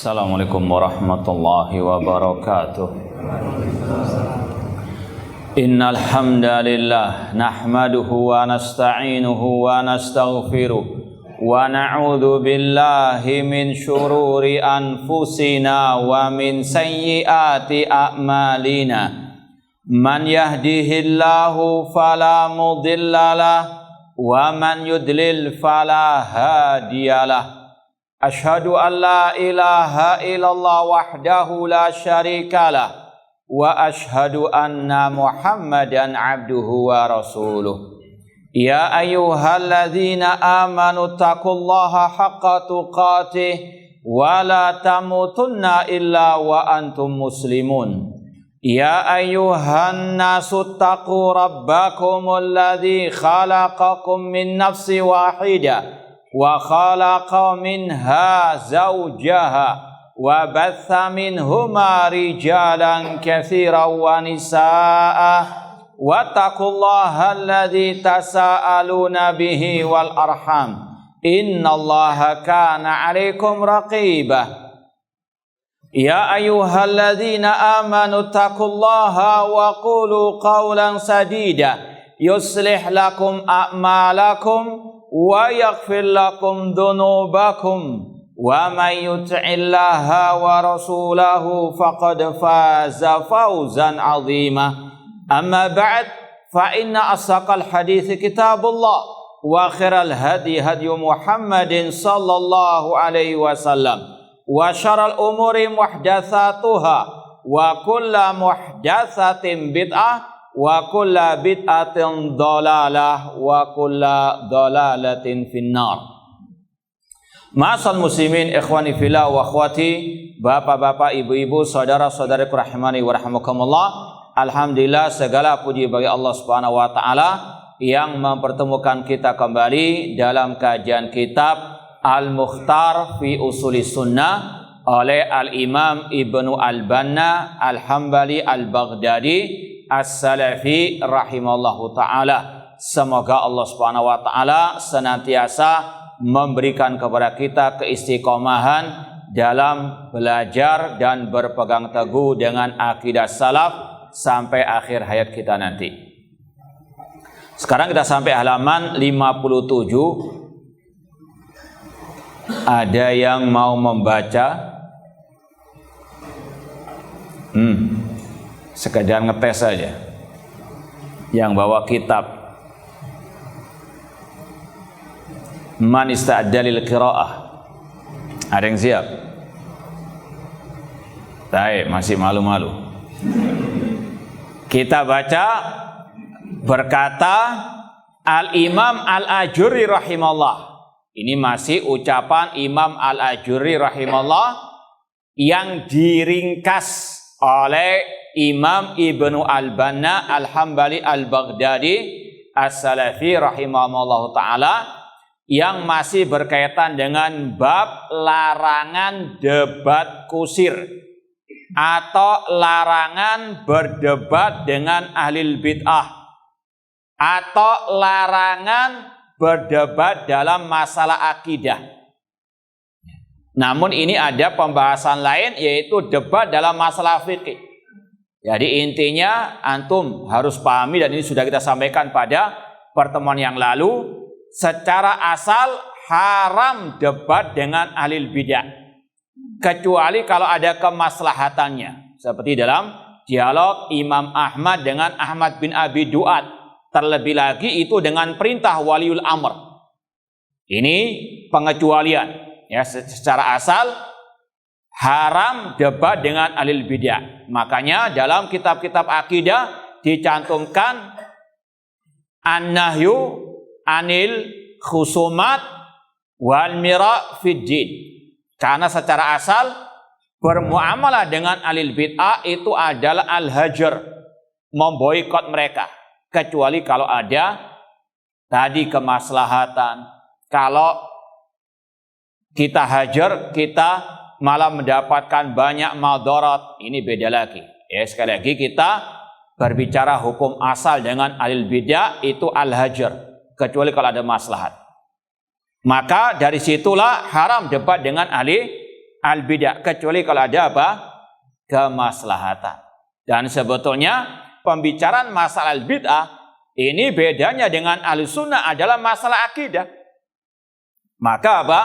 Assalamualaikum warahmatullahi wabarakatuh. Innal hamdalillah nahmaduhu wa nasta'inuhu wa nastaghfiruh wa na'udzu billahi min syururi anfusina wa min sayyiati a'malina. Man yahdihillahu fala mudhillalah wa man yudlil fala hadiyalah. Ashhadu an la ilaha illallah wahdahu la syarikalah wa ashhadu anna Muhammadan abduhu wa rasuluh. Ya ayyuhalladzina amanu taqullaha haqqa tuqatih wa la tamutunna illa wa antum muslimun. Ya ayyuhan nasu taqu rabbakumul ladzi khalaqakum min nafsin wahidah wa khalaqa minha zawjaha wa batha minhuma rijalan katsiran wa nisaa wa taqullaha alladzi tasaaluna bihi wal arham innallaha kana 'alaikum raqibah. Ya ayyuhalladzina amanu taqullaha wa qulu qawlan sadida yuslih lakum a'malakum wa yaghfir lakum dhunubakum wa may yuti'illaha wa rasulahu faqad faza fawzan 'azima. Amma ba'd, fa inna asaqal hadits kitabullah wa khairal hadi hadyu Muhammadin sallallahu alaihi wasallam wa syarrul umuri muhdatsatuha wa kullu muhdatsatin bid'ah wa kulla bid'atin dhalalah wa kulla dhalalatin finnar. Ma'asal muslimin ikhwani fillah wa akhwati, bapak-bapak, ibu-ibu, saudara-saudariku rahimani wa rahimakumullah. Alhamdulillah, segala puji bagi Allah Subhanahu wa taala yang mempertemukan kita kembali dalam kajian kitab Al-Mukhtar fi Usulis Sunnah oleh Al-Imam Ibnu Al-Banna Al-Hambali Al-Baghdadi As-Salafi rahimallahu ta'ala. Semoga Allah subhanahu wa ta'ala senantiasa memberikan kepada kita keistiqomahan dalam belajar dan berpegang teguh dengan akidah salaf sampai akhir hayat kita nanti. Sekarang kita sampai halaman 57. Ada yang mau membaca? Sekedar ngetes saja. Yang bawa kitab. Man ista'adda lil qiraah. Ada yang siap? Baik, masih malu-malu. Kita baca, berkata Al-Imam Al-Ajurri rahimahullah. Ini masih ucapan Imam Al-Ajurri rahimahullah yang diringkas oleh Imam Ibnu Al-Banna Al-Hambali Al-Baghdadi As-Salafi rahimahullah ta'ala, yang masih berkaitan dengan bab larangan debat kusir atau larangan berdebat dengan ahlul bid'ah atau larangan berdebat dalam masalah akidah. Namun ini ada pembahasan lain, yaitu debat dalam masalah fikih. Jadi intinya antum harus pahami, dan ini sudah kita sampaikan pada pertemuan yang lalu, secara asal haram debat dengan ahlul bidah, kecuali kalau ada kemaslahatannya, seperti dalam dialog Imam Ahmad dengan Ahmad bin Abi Duat. Terlebih lagi itu dengan perintah waliul amr. Ini pengecualian. Ya, secara asal haram debat dengan ahlul bidah. Makanya dalam kitab-kitab akidah dicantumkan an-nahyu anil khusumat wal mira' fid din. Karena secara asal bermuamalah dengan ahlul bid'ah itu adalah al-hajar, memboikot mereka, kecuali kalau ada tadi kemaslahatan. Kalau kita hajar, kita malah mendapatkan banyak madarat, ini beda lagi. Ya, sekali lagi kita berbicara hukum asal dengan ahlul bidah itu al-hajar, kecuali kalau ada maslahat. Maka dari situlah haram debat dengan ahli al-bid'ah, kecuali kalau ada apa? Kemaslahatan. Dan sebetulnya pembicaraan masalah al-bid'ah ini bedanya dengan Ahlussunnah adalah masalah akidah. Maka apa?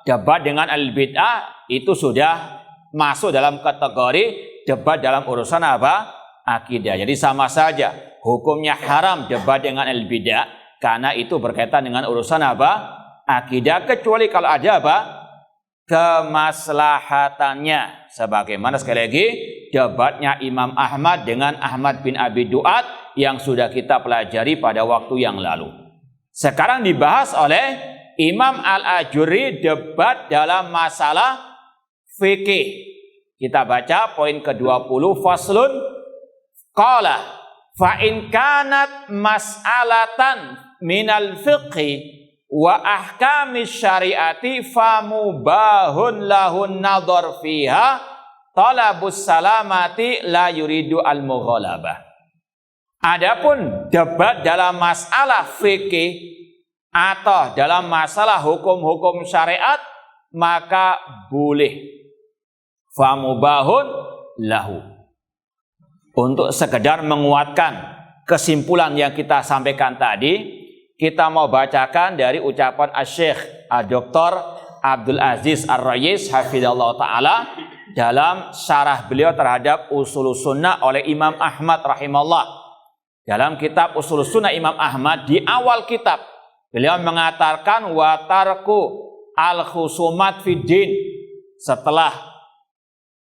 Debat dengan al-bid'ah itu sudah masuk dalam kategori debat dalam urusan apa? Akidah. Jadi sama saja hukumnya haram debat dengan al-bid'ah karena itu berkaitan dengan urusan apa? Akidah, kecuali kalau ada apa? Kemaslahatannya. Sebagaimana sekali lagi debatnya Imam Ahmad dengan Ahmad bin Abi Duat yang sudah kita pelajari pada waktu yang lalu. Sekarang dibahas oleh Imam Al-Ajurri debat dalam masalah fikih. Kita baca poin ke-20, faslun qala fa in kanat mas'alatan minal fiqhi wa ahkami syariati famubahun lahun nadhar fiha talabus salamati la yuridu al-mughalabah. Adapun debat dalam masalah fikih atau dalam masalah hukum-hukum syariat maka boleh famubahun lahu. Untuk sekedar menguatkan kesimpulan yang kita sampaikan tadi, kita mau bacakan dari ucapan Asy-Syaikh Dr. Abdul Aziz Ar-Rayis hafizallahu taala dalam syarah beliau terhadap Ushulus Sunnah oleh Imam Ahmad rahimahullah. Dalam kitab Ushulus Sunnah Imam Ahmad di awal kitab beliau mengatakan wa tarku al-khusumat fid din. Setelah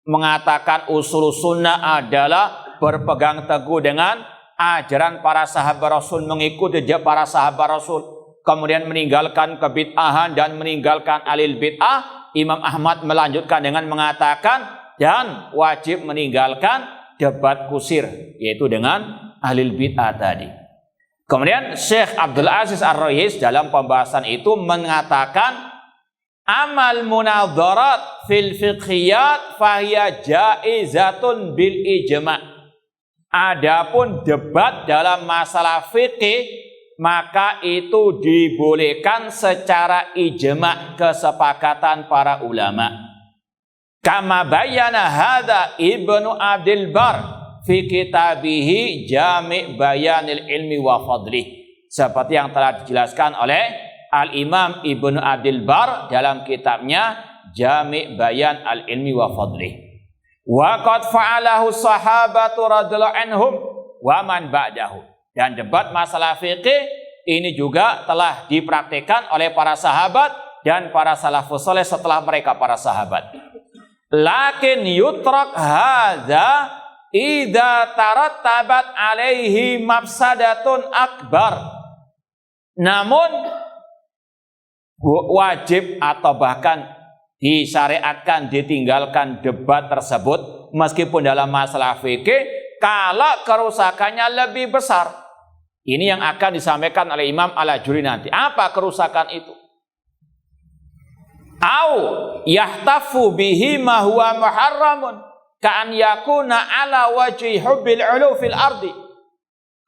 mengatakan Ushulus Sunnah adalah berpegang teguh dengan ajaran para sahabat Rasul, mengikuti jejak para sahabat Rasul, kemudian meninggalkan kebid'ahan dan meninggalkan alil bid'ah, Imam Ahmad melanjutkan dengan mengatakan dan wajib meninggalkan debat kusir, yaitu dengan alil bid'ah tadi. Kemudian Syekh Abdul Aziz Ar-Rayis dalam pembahasan itu mengatakan amal munadharat fil fiqhiyat fahiya jaizatun bil ijma'. Adapun debat dalam masalah fikih maka itu dibolehkan secara ijma', kesepakatan para ulama. Kama bayyana hadza Ibnu Abdul Bar fi kitabihi Jami' Bayanil Ilmi wa Fadlih. Seperti yang telah dijelaskan oleh Al-Imam Ibnu Abdul Bar dalam kitabnya Jami' Bayan Al-Ilmi wa Fadlih. Wa qad fa'alahu sahabatu radhiyallahu anhum wa man ba'dahu. Dan debat masalah fikih ini juga telah dipraktikkan oleh para sahabat dan para salafus saleh setelah mereka para sahabat. Lakin yutrak hadza idza tarattabat alaihi mafsadatun akbar. Namun wajib atau bahkan disyariatkan ditinggalkan debat tersebut meskipun dalam masalah fikih kalau kerusakannya lebih besar. Ini yang akan disampaikan oleh Imam Al-Ajurri nanti. Apa kerusakan itu? Au yahtafu bihi ma huwa muharramun ka'an yakuna ala wajhi hubbil ulu fil ardi.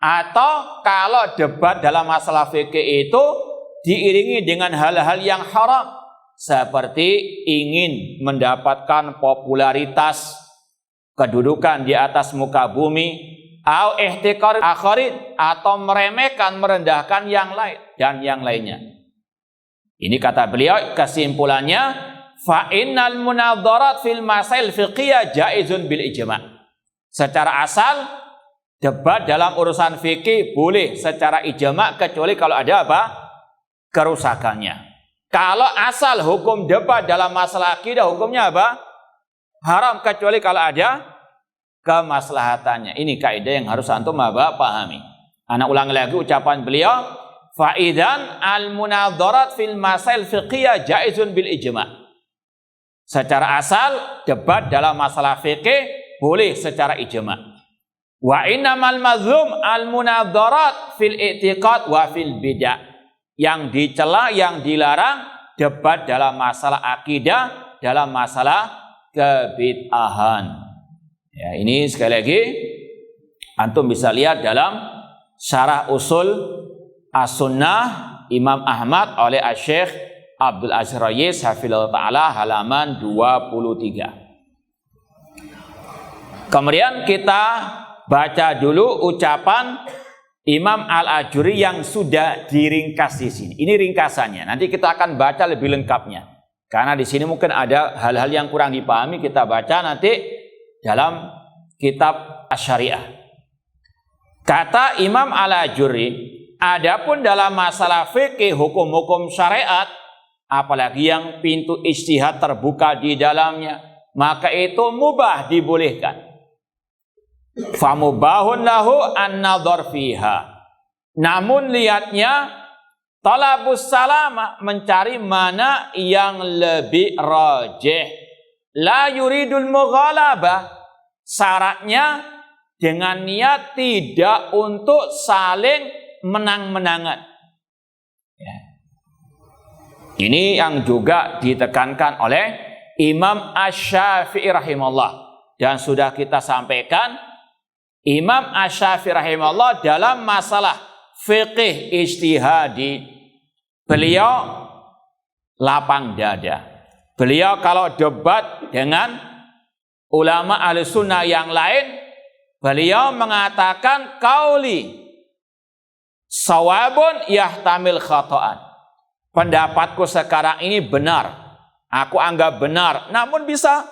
Atau kalau debat dalam masalah fikih itu diiringi dengan hal-hal yang haram, seperti ingin mendapatkan popularitas, kedudukan di atas muka bumi, au ihtikar akharin, atau meremehkan, merendahkan yang lain dan yang lainnya. Ini kata beliau kesimpulannya fa innal munadharat fil masail fiqhiyah jaizun bil ijma'. Secara asal debat dalam urusan fikih boleh secara ijma' kecuali kalau ada apa? Kerusakannya. Kalau asal hukum debat dalam masalah akidah hukumnya apa? Haram kecuali kalau ada kemaslahatannya. Ini kaidah yang harus antum apa? Pahami. Anak ulangi lagi ucapan beliau, fa idzan al munadharat fil masail fiqhiyah jaizun bil ijma'. Secara asal debat dalam masalah fikih boleh secara ijma'. Wa innamal mazlum al munadharat fil i'tiqad wa fil bid'ah. Yang dicela, yang dilarang debat dalam masalah akidah, dalam masalah kebid'ahan. Ya, ini sekali lagi antum bisa lihat dalam syarah usul as-sunnah Imam Ahmad oleh Asy-Syaikh Abdul Aziz Rayis hafizallahu taala halaman 23. Kemudian kita baca dulu ucapan Imam Al-Ajuri yang sudah diringkas di sini. Ini ringkasannya. Nanti kita akan baca lebih lengkapnya. Karena di sini mungkin ada hal-hal yang kurang dipahami, kita baca nanti dalam kitab Asy-Syariah. Kata Imam Al-Ajuri, adapun dalam masalah fikih hukum-hukum syariat, apalagi yang pintu ijtihad terbuka di dalamnya, maka itu mubah, dibolehkan. Famubahun lahu an-nadhar fiha. Namun lihatnya talabus salama, mencari mana yang lebih rajih. La yuridul mughalabah. Syaratnya dengan niat tidak untuk saling menang-menangan. Ya. Ini yang juga ditekankan oleh Imam Asy-Syafi'i rahimahullah. Dan sudah kita sampaikan, Imam Asy-Syafi'i rahimahullah dalam masalah fiqih ijtihadi, beliau lapang dada. Beliau kalau debat dengan ulama ahli sunnah yang lain, beliau mengatakan qauli sawabun yahtamil khata'an. Pendapatku sekarang ini benar, aku anggap benar, namun bisa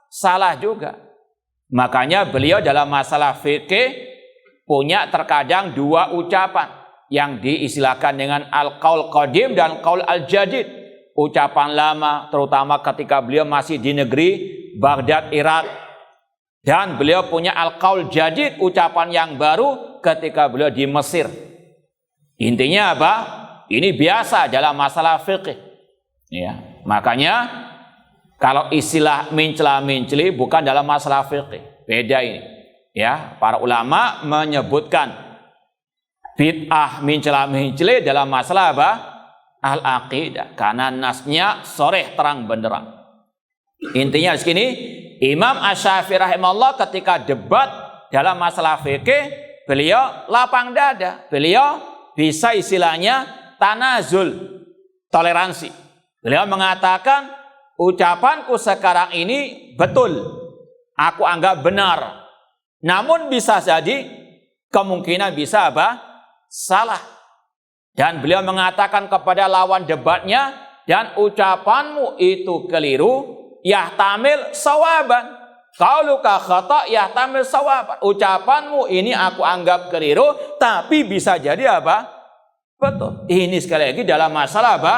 salah juga. Makanya beliau dalam masalah fikih punya terkadang dua ucapan yang diistilahkan dengan al-qaul qadim dan qaul al-jadid. Ucapan lama terutama ketika beliau masih di negeri Baghdad, Irak. Dan beliau punya al-qaul jadid, ucapan yang baru ketika beliau di Mesir. Intinya apa? Ini biasa dalam masalah fikih. Ya, makanya kalau istilah mencela-menceli bukan dalam masalah fikih, beda ini. Ya, para ulama menyebutkan bid'ah mencela-menceli dalam masalah apa? Al-aqidah, karena nasnya soreh terang benderang. Intinya di sini Imam Asy-Syafi'i rahimahullah ketika debat dalam masalah fikih, beliau lapang dada, beliau bisa istilahnya tanazul, toleransi. Beliau mengatakan, ucapanku sekarang ini betul, aku anggap benar. Namun bisa jadi kemungkinan bisa apa? Salah. Dan beliau mengatakan kepada lawan debatnya, dan ucapanmu itu keliru, yahtamil sawaban. Qauluka khata' yahtamil sawaban. Ucapanmu ini aku anggap keliru, tapi bisa jadi apa? Betul. Ini sekali lagi dalam masalah apa?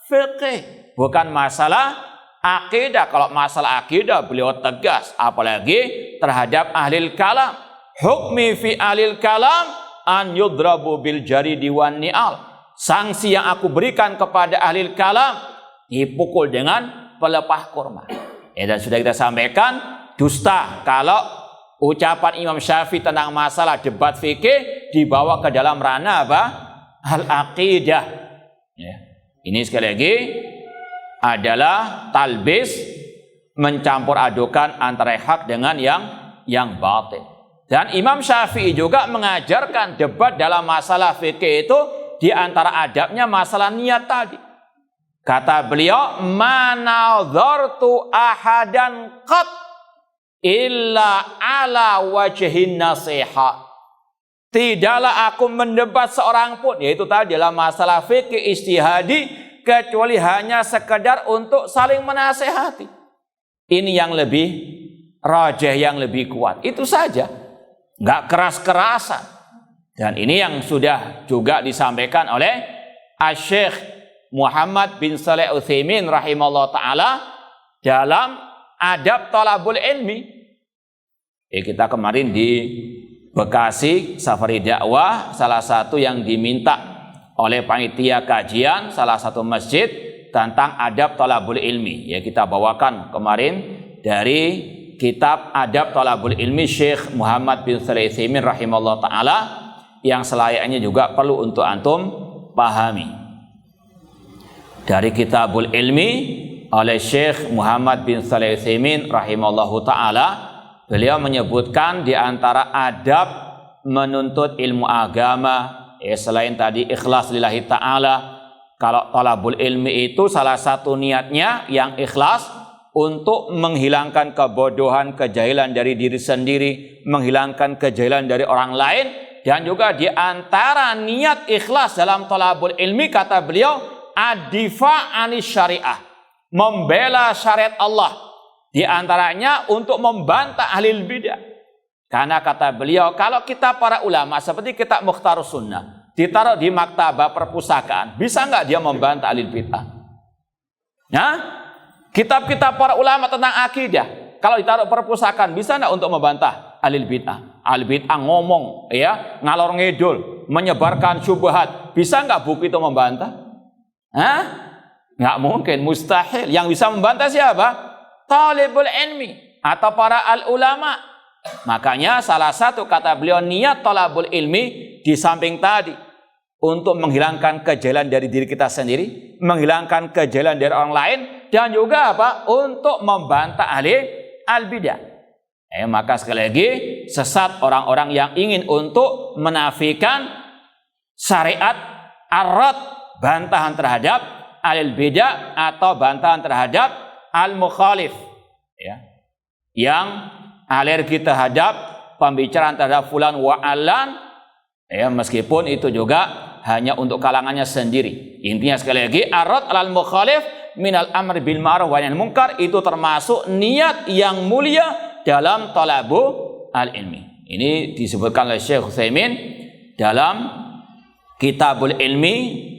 Fikih, bukan masalah akidah. Kalau masalah akidah beliau tegas, apalagi terhadap ahlil kalam. Hukmi fi ahlil kalam an yudrabu bil jaridi wan ni'al. Sanksi yang aku berikan kepada ahlil kalam dipukul dengan pelepah kurma. Dan sudah kita sampaikan, dusta kalau ucapan Imam Syafi'i tentang masalah debat fikih dibawa ke dalam ranah apa? Al-aqidah. Ya. Ini sekali lagi adalah talbis, mencampur adukan antara hak dengan yang batil. Dan Imam Syafi'i juga mengajarkan debat dalam masalah fikih itu di antara adabnya masalah niat tadi. Kata beliau, "Manadhartu ahadan qat illa ala wajhin nasiha." Tidaklah aku mendebat seorang pun, yaitu tadi dalam masalah fikih ijtihadi, kecuali hanya sekedar untuk saling menasehati. Ini yang lebih rajih, yang lebih kuat. Itu saja. Nggak keras-kerasan. Dan ini yang sudah juga disampaikan oleh Asy-Syaikh Muhammad bin Shalih Al-Utsaimin rahimahullah ta'ala dalam adab thalabul ilmi. Kita kemarin di Bekasi, safari dakwah, salah satu yang diminta oleh panitia kajian salah satu masjid tentang adab thalabul ilmi. Ya, kita bawakan kemarin dari kitab Adab Thalabul Ilmi Syekh Muhammad bin Shalih Al-Utsaimin rahimahullah ta'ala, yang selayaknya juga perlu untuk antum pahami. Dari Kitabul Ilmi oleh Syekh Muhammad bin Shalih Al-Utsaimin rahimahullah ta'ala, beliau menyebutkan di antara adab menuntut ilmu agama, selain tadi ikhlas lillahi ta'ala, Kalau talabul ilmi itu salah satu niatnya yang ikhlas untuk menghilangkan kebodohan, kejahilan dari diri sendiri, menghilangkan kejahilan dari orang lain, dan juga di antara niat ikhlas dalam talabul ilmi, kata beliau, ad-difa' anis syariah, membela syariat Allah, di antaranya untuk membantah ahli bidah. Karena kata beliau, kalau kita para ulama seperti kitab Mukhtarus Sunnah ditaruh di maktabah perpustakaan, bisa nggak dia membantah ahli bidah? Nah, kitab-kitab para ulama tentang akidah kalau ditaruh perpustakaan bisa nggak untuk membantah ahli bid'ah? Ahli bid'ah ngomong, ya, ngalor ngidul, menyebarkan syubhat, bisa nggak buku itu membantah? Hah? Nggak mungkin, mustahil. Yang bisa membantah siapa? Talibul ilmi atau para al ulama. Makanya salah satu kata beliau niat talabul ilmi di samping tadi untuk menghilangkan kejahilan dari diri kita sendiri, menghilangkan kejahilan dari orang lain, dan juga apa? Untuk membantah ahli al-bidah. Maka sekali lagi, sesat orang-orang yang ingin untuk menafikan syariat ar-rad, bantahan terhadap ahli bidah atau bantahan terhadap al-mukhalif, ya, yang alergi terhadap pembicaraan terhadap fulan wa alan, ya, meskipun itu juga hanya untuk kalangannya sendiri. Intinya sekali lagi, ar-rad alal mukhalif minal amri bil ma'ruf wa nahyil munkar, itu termasuk niat yang mulia dalam talabu al-ilmi. Ini disebutkan oleh Syekh Utsaimin dalam Kitabul Ilmi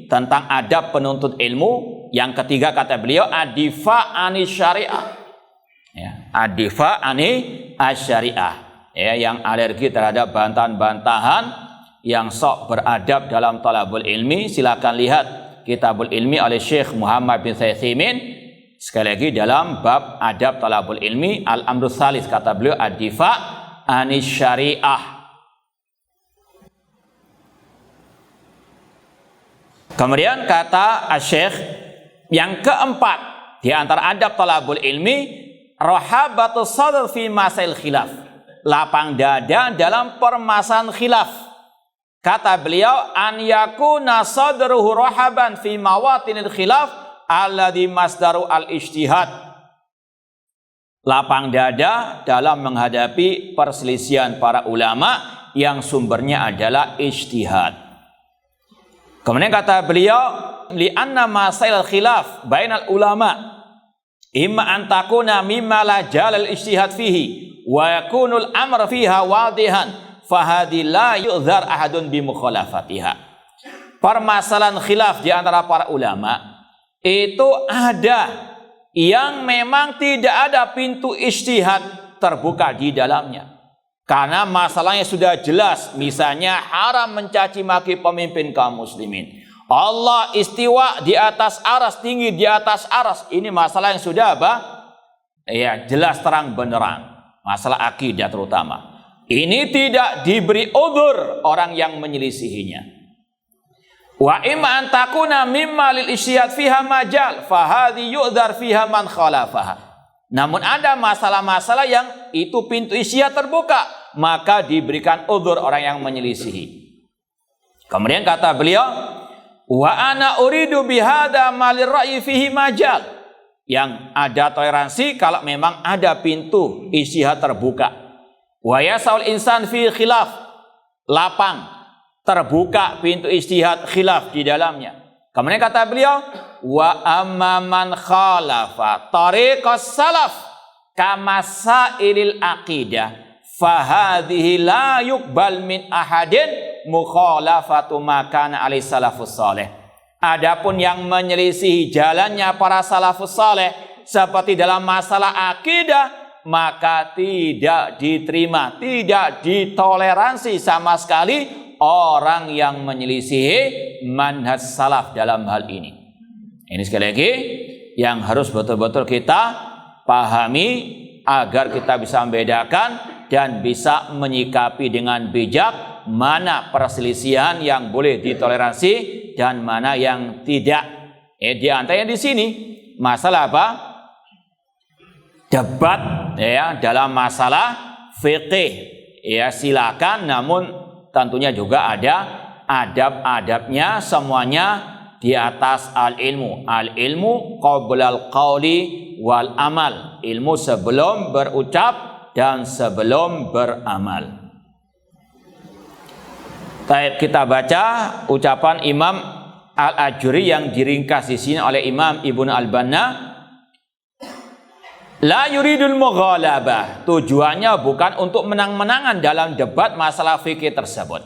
tentang adab penuntut ilmu. Yang ketiga kata beliau, ad-difa' anis syariah. Ya, ad-difa' anis syariah. Ya, yang alergi terhadap bantahan-bantahan, yang sok beradab dalam talabul ilmi, silakan lihat Kitabul Ilmi oleh Syekh Muhammad bin Utsaimin. Sekali lagi dalam bab adab talabul ilmi, al-amru tsalis, kata beliau, ad-difa' anis syariah. Kemudian kata Syekh, yang keempat di antara adab talabul ilmi, rahabatus sadr fi masail khilaf, lapang dada dalam permasalahan khilaf. Kata beliau, an yakuna sadruhu rahaban fi mawatinil khilaf alladhi masdaru al-ijtihad. Lapang dada dalam menghadapi perselisihan para ulama yang sumbernya adalah ijtihad. Kemudian kata beliau, li anna masail khilaf bainal ulama imma an takuna mimma la jalal ijtihad fihi wa yakunul amr fiha wadihan fahadi la yu'dzar ahadun bi mukhalafatiha. Permasalahan khilaf di antara para ulama itu ada yang memang tidak ada pintu ijtihad terbuka di dalamnya. Karena masalahnya sudah jelas, misalnya haram mencaci maki pemimpin kaum muslimin. Allah istiwa di atas aras, tinggi di atas aras. Ini masalah yang sudah apa? Ya, jelas terang benerang. Masalah akidah terutama. Ini tidak diberi udzur orang yang menyelisihinya. Wa imma an takuna mimma lil ijtihad fiha majal fa hadhi yu'dzar fiha man khalafaha. Namun ada masalah-masalah yang itu pintu ijtihad terbuka, maka diberikan udzur orang yang menyelisihi. Kemudian kata beliau, wa ana uridu bihadza malir ra'yi fihi majal. Yang ada toleransi kalau memang ada pintu ijtihad terbuka. Wa yasaul insan fi khilaf, lapang terbuka pintu ijtihad khilaf di dalamnya. Kemudian kata beliau, wa amma man khalafa tariqas salaf kamasailil aqidah fahadhihi la yuqbal min ahadin mukhalafatu ma kana alaihi salafus salih. Adapun yang menyelisihi jalannya para salafus saleh seperti dalam masalah akidah, maka tidak diterima, tidak ditoleransi sama sekali orang yang menyelisihi manhaj salaf dalam hal ini. Ini sekali lagi yang harus betul-betul kita pahami agar kita bisa membedakan dan bisa menyikapi dengan bijak mana perselisihan yang boleh ditoleransi dan mana yang tidak. Di antaranya di sini masalah apa? Debat, ya, dalam masalah fikih, ya, silakan, namun tentunya juga ada adab-adabnya, semuanya di atas al-ilmu. Al-ilmu qoblal qawli wal amal. Ilmu sebelum berucap dan sebelum beramal. Baik, kita baca ucapan Imam Al-Ajuri yang diringkas di sini oleh Imam Ibnu Al-Banna. La yuridul mughalabah. Tujuannya bukan untuk menang-menangan dalam debat masalah fikih tersebut.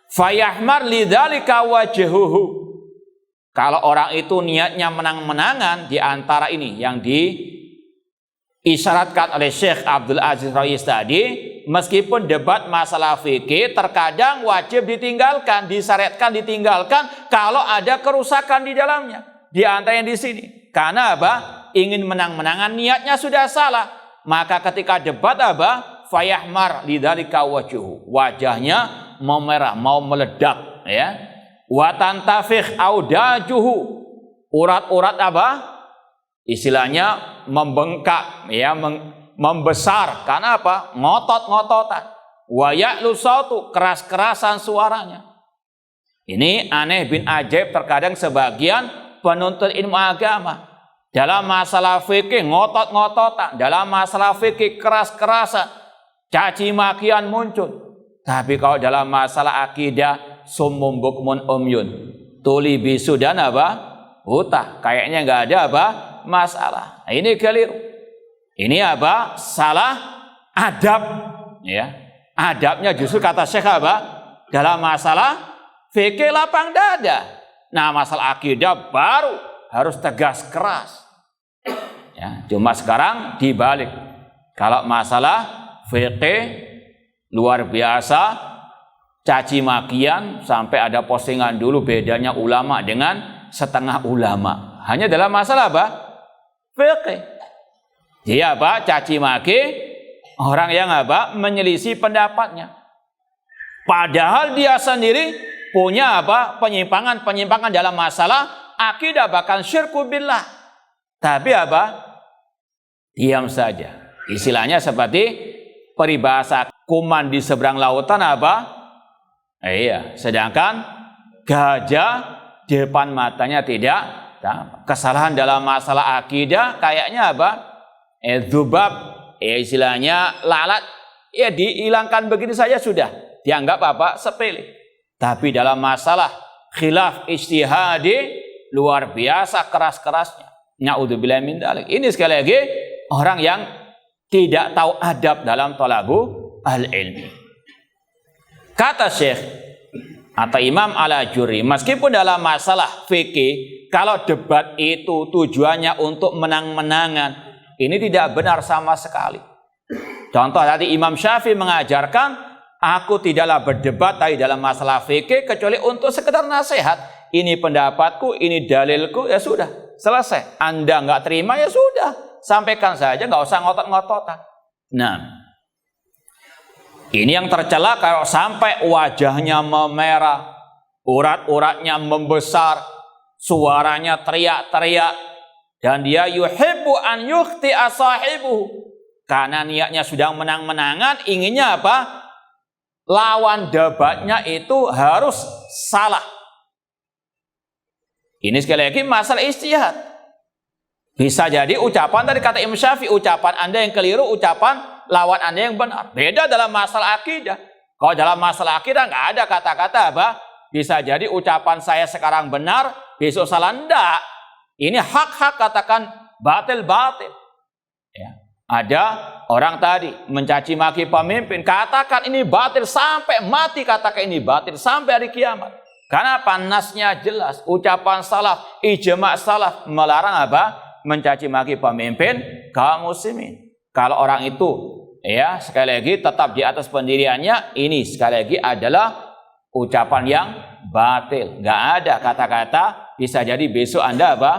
Fayahmar lidzalika wajhuhu. Kalau orang itu niatnya menang-menangan di antara ini yang diisyaratkan oleh Syekh Abdul Aziz Rais tadi, meskipun debat masalah fikih terkadang wajib ditinggalkan, disyariatkan ditinggalkan kalau ada kerusakan di dalamnya. Di antaranya di sini. Karena apa? Ingin menang-menangan, niatnya sudah salah. Maka ketika debat apa? Fayahmar lidzalika wajhuhu. Wajahnya memerah, mau meledak, ya. Wa tantafih audajuhu. Urat-urat apa? Istilahnya membengkak, ya, membesar. Karena apa? Ngotot-ngototan. Wa ya'lu sautu, keras-kerasan suaranya. Ini aneh bin ajaib terkadang sebagian penuntut ilmu agama. Dalam masalah fikih ngotot-ngototan, dalam masalah fikih keras-kerasan, caci makian muncul. Tapi kalau dalam masalah akidah summum bukmun umyun, tuli bisu dan apa? Buta. Kayaknya nggak ada apa? Masalah. Nah, ini keliru. Ini apa? Salah adab. Ya. Adabnya justru kata Syekh apa? Dalam masalah fikih lapang dada. Nah, masalah akidah baru harus tegas keras. Ya, cuma sekarang dibalik. Kalau masalah fikih luar biasa, caci makian, sampai ada postingan dulu bedanya ulama dengan setengah ulama. Hanya dalam masalah apa? Fikih. Dia apa? Caci maki orang yang apa? Menyelisih pendapatnya. Padahal dia sendiri punya apa? Penyimpangan dalam masalah akidah, bahkan syirku billah. Tapi apa? Diam saja. Istilahnya seperti peribahasa kuman di seberang lautan apa? Iya, sedangkan gajah di depan matanya tidak. Kesalahan dalam masalah akidah kayaknya apa? Dzubab, ya istilahnya lalat, ya dihilangkan begitu saja sudah. Dianggap apa? Sepele. Tapi dalam masalah khilaf ijtihadi luar biasa keras-kerasnya. Na'udzubillah min dzalik. Ini sekali lagi orang yang tidak tahu adab dalam thalabu al-ilmi. Kata Syekh atau Imam Al-Ajuri, meskipun dalam masalah fikih, kalau debat itu tujuannya untuk menang-menangan, ini tidak benar sama sekali. Contoh tadi Imam Syafi'i mengajarkan, aku tidaklah berdebat tadi dalam masalah fikih kecuali untuk sekedar nasihat. Ini pendapatku, ini dalilku, ya sudah, selesai. Anda nggak terima, ya sudah, sampaikan saja, nggak usah ngotot-ngototan. Nah, ini yang tercela kalau sampai wajahnya memerah, urat-uratnya membesar, suaranya teriak-teriak, dan dia yuhibbu an yukhti asahibuhu. Karena niatnya sudah menang-menangan, inginnya apa? Lawan debatnya itu harus salah. Ini sekali lagi masalah ijtihad. Bisa jadi ucapan tadi kata Imam Syafi'i, ucapan Anda yang keliru, ucapan lawan Anda yang benar. Beda dalam masalah akidah. Kalau dalam masalah akidah nggak ada kata-kata apa? Bisa jadi ucapan saya sekarang benar, besok salah. Enggak. Ini hak-hak, katakan batil-batil. Ya. Ada orang tadi mencaci maki pemimpin, katakan ini batil sampai mati, katakan ini batil sampai hari kiamat. Karena panasnya jelas, ucapan salaf, ijma' salaf melarang apa? Mencaci maki pemimpin kaum muslimin. Kalau orang itu, ya sekali lagi tetap di atas pendiriannya, ini sekali lagi adalah ucapan yang batil. Nggak ada kata-kata, bisa jadi besok Anda apa?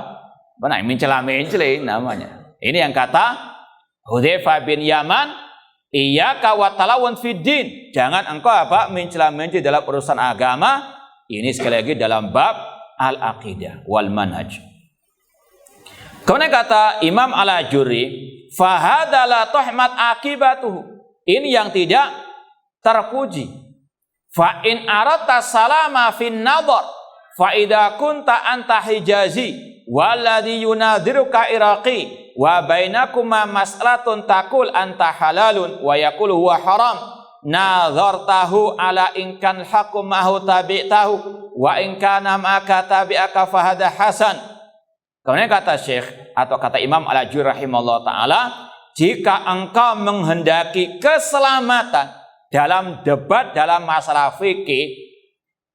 Benar, mencela-mencela namanya. Ini yang kata Hudzaifah bin Yaman, iyyaka wa talawun fid din. Jangan engkau apa? Mencela-mencela dalam urusan agama. Ini sekali lagi dalam bab al-aqidah wal manhaj. Kemudian kata Imam Al-Ajuri, fahadha la tuhmat akibatuhu. Ini yang tidak terpuji. Fa in aratta salama fin nadhar fa idza kunta anta hijazi walladhi yunadhiruka iraqi wa bainakuma mas'alatun taqul anta halalun wa yaqulu huwa haram nadhartahu ala in kan hakumahu tabi'tahu wa in kana ma'aka tabi'aka fahada hasan. Kemudian kata Syekh atau kata Imam Al-Ajuri rahimahullah ta'ala, jika engkau menghendaki keselamatan dalam debat dalam masalah fikih,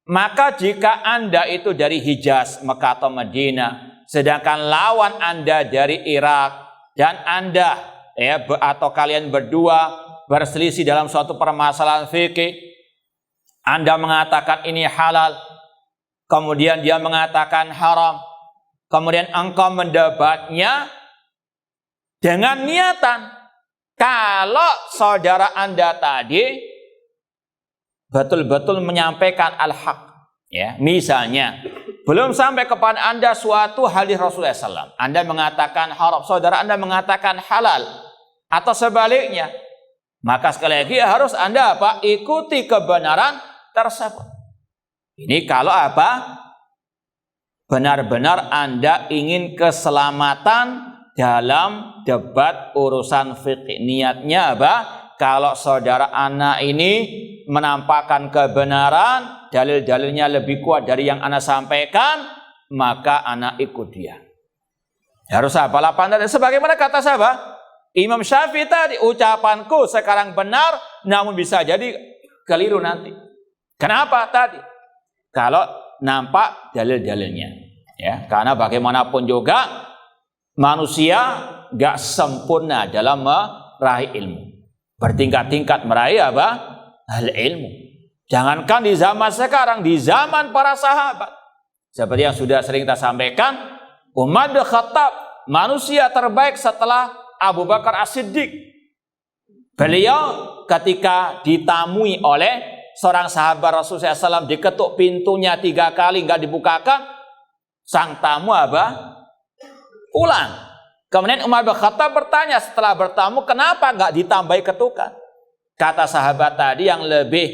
maka jika Anda itu dari Hijaz, Mekah atau Madinah, sedangkan lawan Anda dari Irak, dan Anda atau kalian berdua berselisih dalam suatu permasalahan fikih, Anda mengatakan ini halal, kemudian dia mengatakan haram, kemudian engkau mendebatnya dengan niatan kalau saudara Anda tadi betul-betul menyampaikan al-haq, ya, misalnya belum sampai kepada Anda suatu hadis Rasulullah SAW, Anda mengatakan haram, saudara Anda mengatakan halal, atau sebaliknya, maka sekali lagi harus Anda ikuti kebenaran tersebut. Ini kalau benar-benar Anda ingin keselamatan dalam debat urusan fikih. Niatnya kalau saudara anak ini menampakkan kebenaran, dalil-dalilnya lebih kuat dari yang anak sampaikan, maka anak ikut dia. Harus lapan tadi. Sebagaimana kata siapa? Imam Syafi'i tadi, ucapanku sekarang benar, namun bisa jadi keliru nanti. Kenapa tadi? Kalau nampak dalil-dalilnya, ya, karena bagaimanapun juga manusia gak sempurna dalam meraih ilmu. Bertingkat-tingkat meraih al ilmu. Jangankan di zaman sekarang, di zaman para sahabat. Seperti yang sudah sering kita sampaikan, Umar bin Khattab, manusia terbaik setelah Abu Bakar As-Siddiq. Beliau ketika ditamui oleh seorang sahabat Rasulullah SAW, diketuk pintunya 3 kali nggak dibukakan, sang tamu pulang. Kemudian Umar bin Khattab bertanya setelah bertamu, kenapa nggak ditambahi ketukan? Kata sahabat tadi yang lebih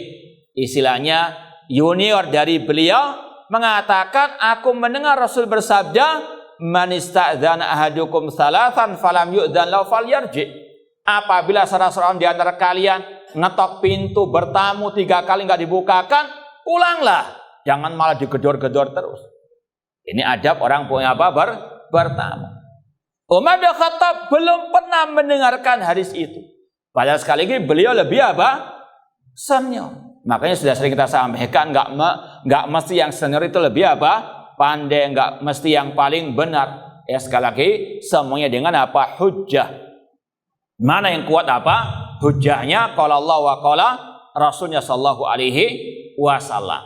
istilahnya junior dari beliau mengatakan, aku mendengar Rasul bersabda, man ista'dzana ahadukum salatan falam yu'dzan lahu falyarji. Apabila salah seorang di antara kalian ngetok pintu bertamu 3 kali nggak dibukakan, pulanglah. Jangan malah digedor-gedor terus. Ini adab orang punya bertamu. Umar bin Khattab belum pernah mendengarkan hadis itu. Padahal sekali lagi beliau lebih senior. Makanya sudah sering kita sampaikan, nggak mesti yang senior itu lebih pandai, nggak mesti yang paling benar. Ya, sekali lagi semuanya dengan hujjah. Mana yang kuat hujjahnya? Qala Allah wa qala Rasulnya sallallahu alaihi wasallam.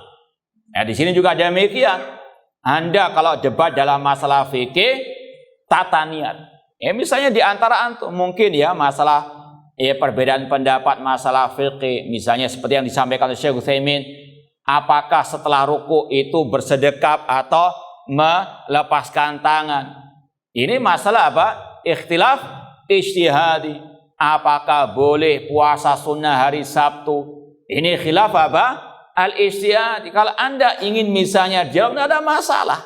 Nah, di sini juga ada demikian. Anda kalau debat dalam masalah fikih, tata niat. Misalnya di antara antum mungkin masalah perbedaan pendapat masalah fikih, misalnya seperti yang disampaikan oleh Syekh Utsaimin, apakah setelah ruku itu bersedekap atau melepaskan tangan. Ini masalah ikhtilaf ijtihadi. Apakah boleh puasa sunnah hari Sabtu? Ini khilaf al-ijtihadi. Kalau Anda ingin misalnya jawab, tidak ada masalah.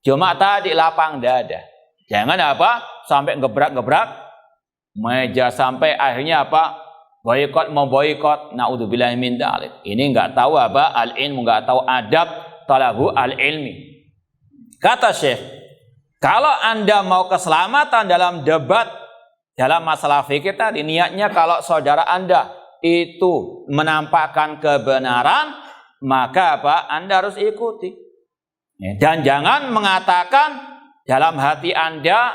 Cuma tadi lapang dada. Jangan sampai gebrak-gebrak meja sampai akhirnya boikot mau boikot. Naudzubillahi min dzalik. Ini enggak tahu al-ilmu, enggak tahu adab talabu al-ilmi. Kata Syekh, kalau Anda mau keselamatan dalam debat dalam masalah fikih tadi, niatnya kalau saudara Anda itu menampakkan kebenaran, maka Anda harus ikuti. Dan jangan mengatakan dalam hati Anda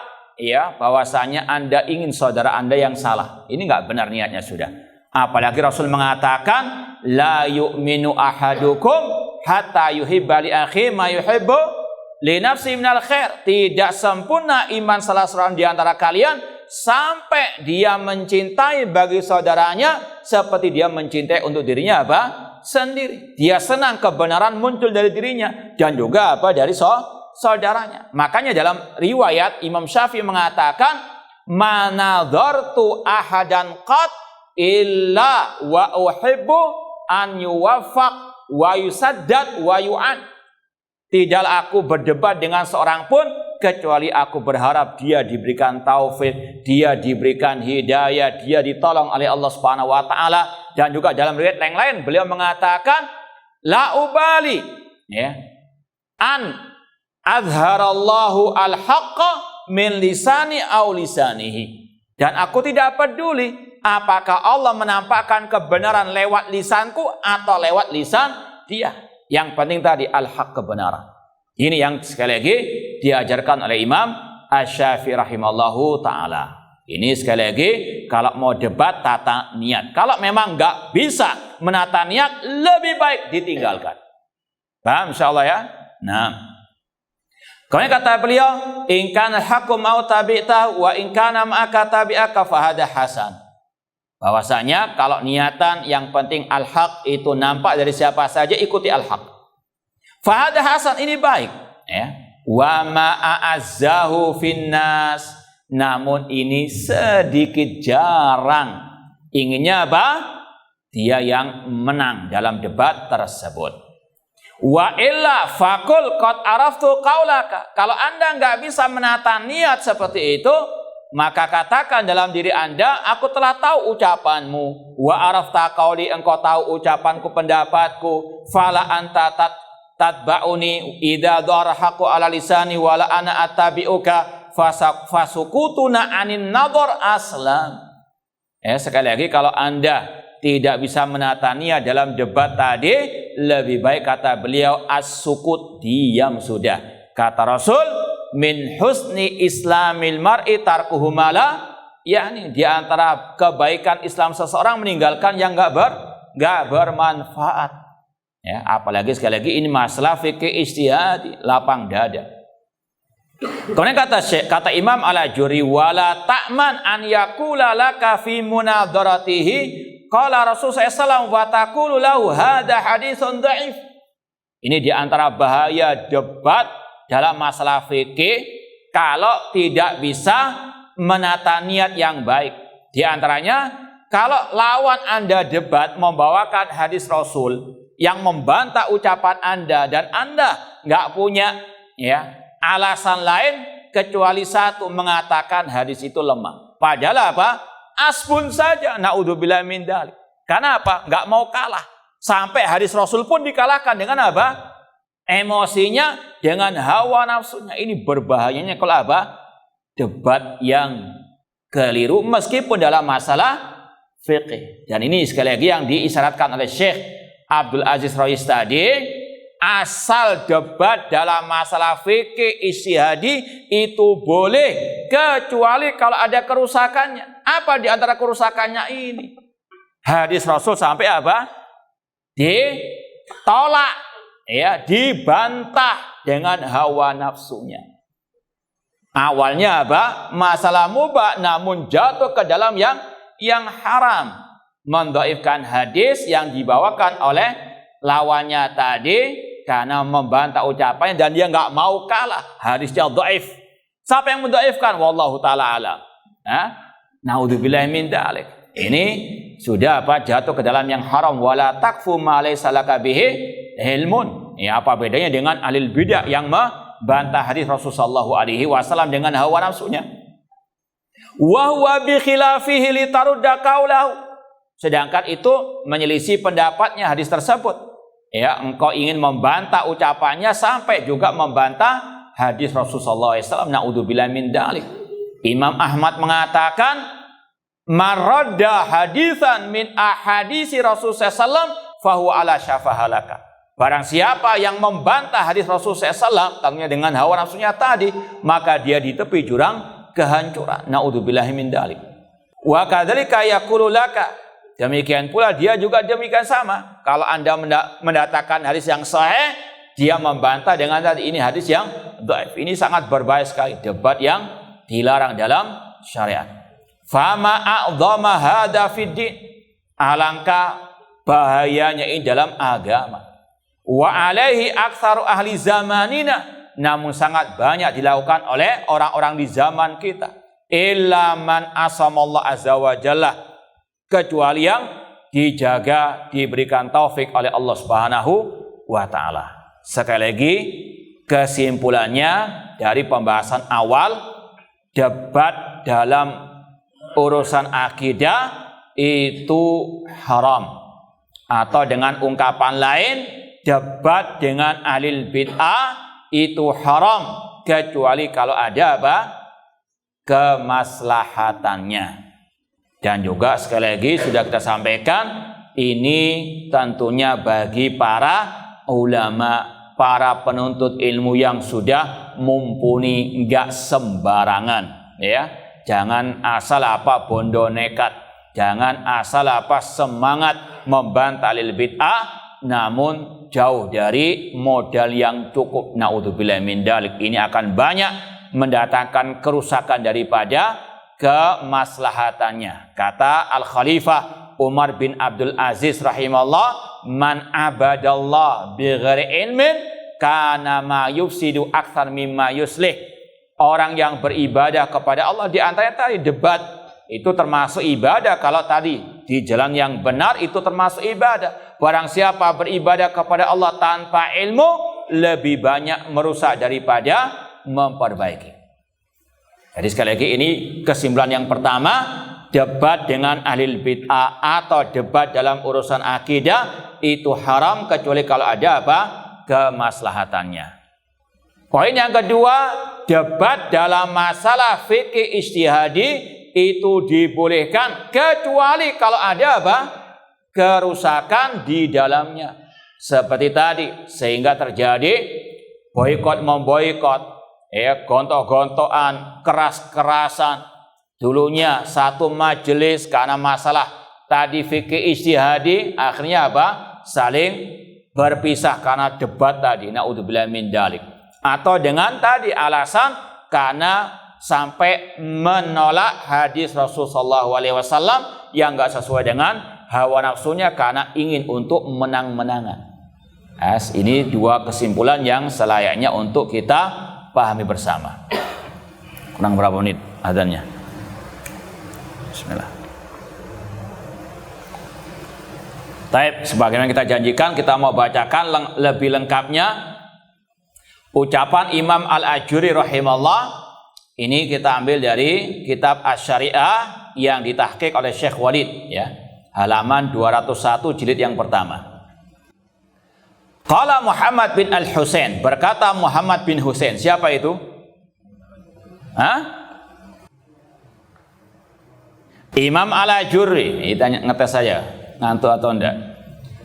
bahwasanya Anda ingin saudara Anda yang salah. Ini enggak benar niatnya sudah. Apalagi Rasul mengatakan, la yu'minu ahadukum hatta yuhibba li akhihi ma yuhibbu li nafsihi minal khair. Tidak sempurna iman salah seorang di antara kalian sampai dia mencintai bagi saudaranya seperti dia mencintai untuk dirinya sendiri. Dia senang kebenaran muncul dari dirinya dan juga dari saudaranya. Makanya dalam riwayat Imam Syafi'i mengatakan, manadhartu ahadan qat illa wa uhibbu an yuwaffaq wa yusaddad wa yu'an. Tidaklah aku berdebat dengan seorang pun kecuali aku berharap dia diberikan taufik, dia diberikan hidayah, dia ditolong oleh Allah Subhanahu wa taala. Dan juga dalam riwayat yang lain beliau mengatakan la ubali ya an azharallahu al-haqqa min lisani aw lisanihi. Dan aku tidak peduli apakah Allah menampakkan kebenaran lewat lisanku atau lewat lisan dia. Yang penting tadi al-haq, kebenaran. Ini yang sekali lagi diajarkan oleh Imam Asy-Syafi'i rahimallahu ta'ala. Ini sekali lagi kalau mau debat tata niat. Kalau memang nggak bisa menata niat, lebih baik ditinggalkan. Paham insyaallah ya? Nah. Kemudian kata beliau, in kana haqqu mau tabi'ta wa in kana ma'aka tabi'aka fa hada hasan. Bahwasanya kalau niatan yang penting al-haq itu nampak dari siapa saja, ikuti al-haq. Fa hada hasan, ini baik, ya. Wa ma'azzahu finnas, namun ini sedikit jarang. Inginnya apa? Dia yang menang dalam debat tersebut. Wa illa faqul qad araftu qaulaka. Kalau Anda nggak bisa menata niat seperti itu, maka katakan dalam diri Anda, aku telah tahu ucapanmu. Wa arafta qauli, engkau tahu ucapanku, pendapatku. Fala anta tatba'uni idza darhaqu ala lisani wala ana attabi'uka fasukutuna anin nadhar aslam. Sekali lagi, kalau Anda tidak bisa menata niat dalam debat tadi, lebih baik kata beliau as-sukut, diam sudah. Kata Rasul, min husni islamil mar'i tarkuhu mala, yakni di antara kebaikan Islam seseorang meninggalkan yang enggak bermanfaat. Ya, apalagi sekali lagi ini masalah fikih ijtihadi, lapang dada. Kemudian kata Imam Al-Ajuri, wala ta'man an yaqula laka fi munadharatihi qala Rasulullah SAW wa taqulu lahu hadha haditsun dhaif. Ini diantara bahaya debat dalam masalah fikih kalau tidak bisa menata niat yang baik. Di antaranya, kalau lawan Anda debat membawakan hadis Rasul yang membantah ucapan Anda dan Anda nggak punya alasan lain kecuali satu, mengatakan hadis itu lemah. Padahal apa? Asbun saja, naudzubillah min dzalik. Karena apa? Nggak mau kalah. Sampai hadis Rasul pun dikalahkan dengan apa? Emosinya, dengan hawa nafsunya. Ini berbahayanya kalau apa? Debat yang keliru meskipun dalam masalah fikih. Dan ini sekali lagi yang diisyaratkan oleh Syekh Abdul Aziz Rais tadi, asal debat dalam masalah fikih ijtihadi itu boleh kecuali kalau ada kerusakannya. Apa di antara kerusakannya ini? Hadis Rasul sampai apa? Ditolak, dibantah dengan hawa nafsunya. Awalnya apa? Masalah mubah, namun jatuh ke dalam yang haram. Mendhaifkan hadis yang dibawakan oleh lawannya tadi karena membantah ucapannya dan dia nggak mau kalah. Hadisnya dhaif. Siapa yang mendhaifkan? Wallahu taala alam. Naudzubillahi min dzalik. Ini sudah jatuh ke dalam yang haram. Wala taqfu ma laysa laka bihi ilmun. Apa bedanya dengan ahlul bidah yang membantah hadis Rasulullah sallallahu alaihi wasallam dengan hawa nafsunya? Wa huwa bi khilafihi litarudda qaulahu. Sedangkan itu menyelisih pendapatnya hadis tersebut. Engkau ingin membantah ucapannya sampai juga membantah hadis Rasulullah SAW. Naudzubillah min dzalik. Imam Ahmad mengatakan, maradda hadisan min ahadisi Rasulullah SAW fahuwa ala syafahalaka. Barang siapa yang membantah hadis Rasulullah SAW, tentunya dengan hawa nafsunya tadi, maka dia di tepi jurang kehancuran. Naudzubillah min dzalik. Wa kadzalika yaqulu laka. Demikian pula dia juga demikian sama. Kalau Anda mendatangkan hadis yang sahih, dia membantah dengan tadi ini hadis yang dhaif. Ini sangat berbahaya sekali. Debat yang dilarang dalam syariat. Fama a'dhama hadza fiddin. Alangkah bahayanya ini dalam agama. Wa alaihi aktsaru ahli zamanina. Namun sangat banyak dilakukan oleh orang-orang di zaman kita. Illa man asamallahu azza wa jalla. Kecuali yang dijaga, diberikan taufik oleh Allah Subhanahu wa ta'ala. Sekali lagi, kesimpulannya dari pembahasan awal, debat dalam urusan akidah itu haram. Atau dengan ungkapan lain, debat dengan ahlul bid'ah itu haram kecuali kalau ada apa? Kemaslahatannya. Dan juga sekali lagi sudah kita sampaikan, ini tentunya bagi para ulama, para penuntut ilmu yang sudah mumpuni, enggak sembarangan, ya. Jangan asal apa bondo nekat, jangan asal apa semangat membantah ahlul bid'ah namun jauh dari modal yang cukup. Naudzubillah min dzalik. Ini akan banyak mendatangkan kerusakan daripada kemaslahatannya. Kata Al-Khalifah Umar bin Abdul Aziz rahimahullah, man abadallah bighairi ilmin kana ma yufsidu aktsar mimma yuslih. Orang yang beribadah kepada Allah, di antaranya tadi debat itu termasuk ibadah. Kalau tadi di jalan yang benar itu termasuk ibadah. Barang siapa beribadah kepada Allah tanpa ilmu, lebih banyak merusak daripada memperbaiki. Jadi sekali lagi ini kesimpulan yang pertama, debat dengan ahlul bid'ah atau debat dalam urusan akidah itu haram kecuali kalau ada apa? Kemaslahatannya. Poin yang kedua, debat dalam masalah fikih ijtihadi itu dibolehkan kecuali kalau ada apa? Kerusakan di dalamnya. Seperti tadi, sehingga terjadi boikot memboikot, ya, gontok-gontokan, keras-kerasan. Dulunya satu majelis karena masalah tadi fikih ijtihadi, akhirnya apa? Saling berpisah karena debat tadi. Naudzubillah min dzalik. Atau dengan tadi alasan karena sampai menolak hadis Rasulullah SAW yang enggak sesuai dengan hawa nafsunya karena ingin untuk menang-menangan. Ini dua kesimpulan yang selayaknya untuk kita pahami bersama. Kurang berapa menit adzannya? Bismillah. Taib, sebagaimana kita janjikan, kita mau bacakan lebih lengkapnya ucapan Imam Al-Ajuri rahimahullah. Ini kita ambil dari kitab Asy-Syariah yang ditahqiq oleh Syekh Walid, ya. Halaman 201 jilid yang pertama. Qala Muhammad bin Al-Husain, berkata Muhammad bin Husain. Siapa itu? Imam Al-Ajuri. Ini tanya, ngetes saja, ngantuk atau enggak.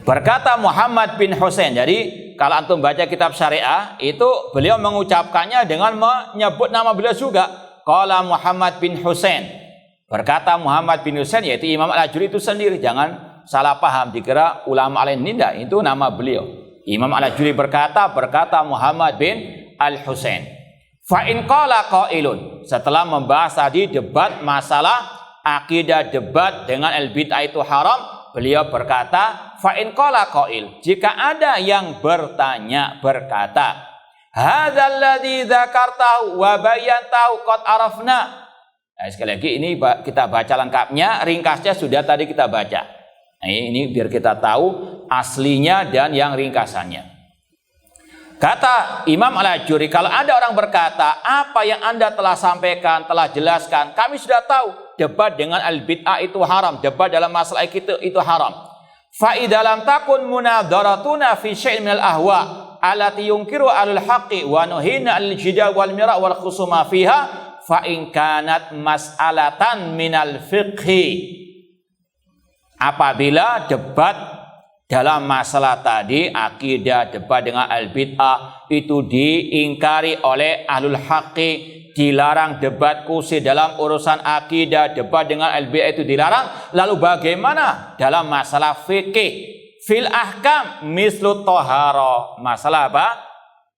Berkata Muhammad bin Husain. Jadi kalau antum baca kitab syariah itu beliau mengucapkannya dengan menyebut nama beliau juga. Qala Muhammad bin Husain. Berkata Muhammad bin Husain, yaitu Imam Al-Ajuri itu sendiri. Jangan salah paham dikira ulama lain. Tidak, itu nama beliau. Imam Al-Ajuri berkata Muhammad bin Al-Husain. Fa in qala qailun. Setelah membahas tadi debat masalah akidah, debat dengan al-bid'ah itu haram, beliau berkata, fa in qala qail, jika ada yang bertanya berkata, hadzal ladzi dzakartahu wa bayantahu qad arafna. Sekali lagi ini kita baca lengkapnya, ringkasnya sudah tadi kita baca. Ini biar kita tahu aslinya dan yang ringkasannya. Kata Imam Al-Ajuri, kalau ada orang berkata, apa yang Anda telah sampaikan, telah jelaskan, kami sudah tahu, debat dengan al-bid'ah itu haram, debat dalam masalah itu haram. Fa idza lam takun munadharatuna fi syai'in minal ahwa allati yunkiru al-haqqi wa nuhina al-jidal wal mira' wal khusuma fiha fa in kanat mas'alatan minal fiqhi. Apabila debat dalam masalah tadi akidah, debat dengan al-bid'ah itu diingkari oleh ahlul haqqi, dilarang debat kursi dalam urusan akidah, debat dengan al-bid'ah itu dilarang. Lalu bagaimana dalam masalah fikih? Fil ahkam mislu tohara. Masalah apa?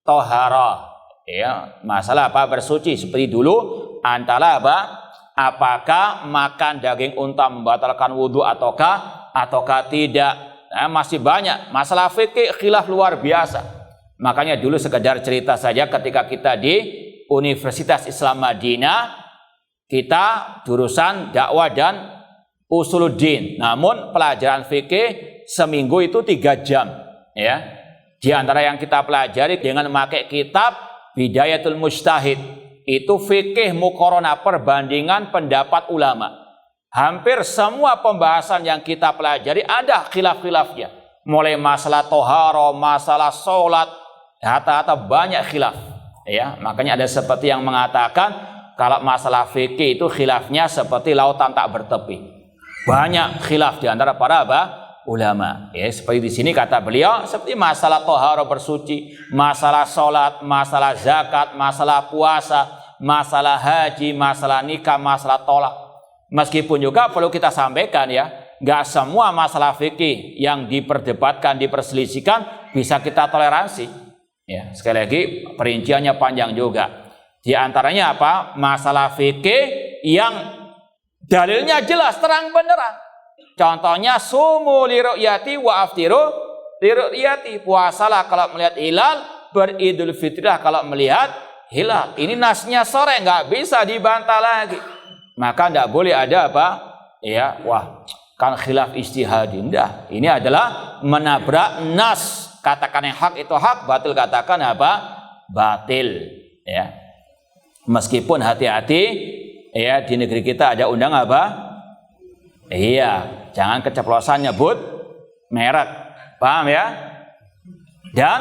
Tohara. Ya, masalah apa? Bersuci. Seperti dulu antara apa? Apakah makan daging unta membatalkan wudhu ataukah tidak? Nah, masih banyak masalah fikih, khilaf luar biasa. Makanya dulu sekedar cerita saja, ketika kita di Universitas Islam Madinah, kita jurusan dakwah dan usuluddin. Namun pelajaran fikih seminggu itu 3 jam, ya. Di antara yang kita pelajari dengan memakai kitab Bidayatul Mujtahid, itu fikih muqaranah, perbandingan pendapat ulama. Hampir semua pembahasan yang kita pelajari ada khilaf-khilafnya. Mulai masalah toharo, masalah sholat, rata-rata banyak khilaf. Ya, makanya ada seperti yang mengatakan kalau masalah fikih itu khilafnya seperti lautan tak bertepi. Banyak khilaf di antara para ulama. Ya, seperti di sini kata beliau, seperti masalah toharo bersuci, masalah sholat, masalah zakat, masalah puasa, masalah haji, masalah nikah, masalah tolak. Meskipun juga perlu kita sampaikan ya, nggak semua masalah fikih yang diperdebatkan, diperselisihkan bisa kita toleransi. Ya, sekali lagi perinciannya panjang juga. Di antaranya apa? Masalah fikih yang dalilnya jelas, terang benderang. Contohnya sumu liru'yati wa aftiru liru'yati. Puasalah kalau melihat hilal, beridul fitrah kalau melihat hilal. Ini nasnya sore, nggak bisa dibantah lagi. Maka tidak boleh ada apa? Ya, wah, kan khilaf ijtihadi. Enggak. Ini adalah menabrak nas. Katakan yang hak itu hak, batil katakan apa? Batil. Ya. Meskipun hati-hati, ya, di negeri kita ada undang apa? Iya, jangan keceplosan nyebut merek. Paham ya? Dan